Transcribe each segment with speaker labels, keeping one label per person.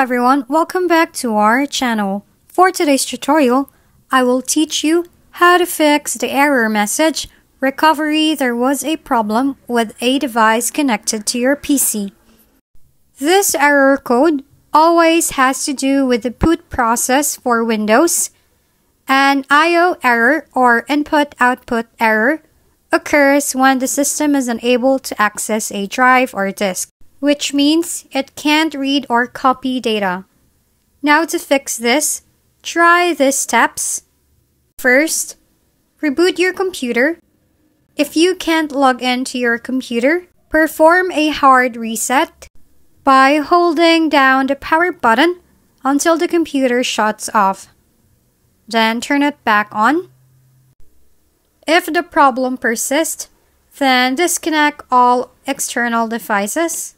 Speaker 1: everyone, welcome back to our channel. For today's tutorial, I will teach you how to fix the error message, recovery there was a problem with a device connected to your PC. This error code always has to do with the boot process for Windows. An I/O error or input-output error occurs when the system is unable to access a drive or disk, which means it can't read or copy data. Now to fix this, try these steps. First, reboot your computer. If you can't log into your computer, perform a hard reset by holding down the power button until the computer shuts off. Then turn it back on. If the problem persists, then disconnect all external devices,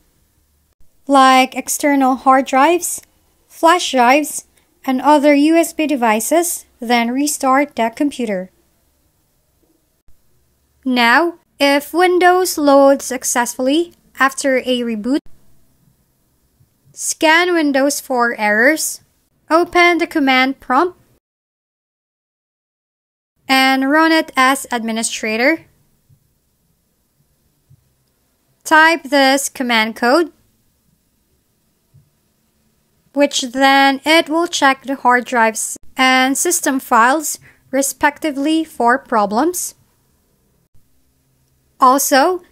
Speaker 1: like external hard drives, flash drives, and other USB devices, then restart the computer. Now, if Windows loads successfully after a reboot, scan Windows for errors, open the command prompt, and run it as administrator. Type this command code, which then it will check the hard drives and system files respectively for problems. Also,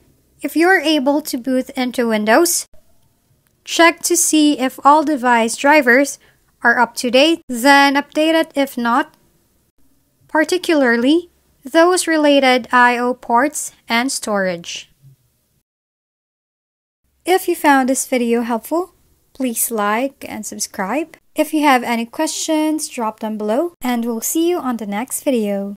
Speaker 1: if you're able to boot into Windows, check to see if all device drivers are up to date, then update it if not, particularly those related I/O ports and storage. If you found this video helpful, please like and subscribe. If you have any questions, drop them below, and we'll see you on the next video.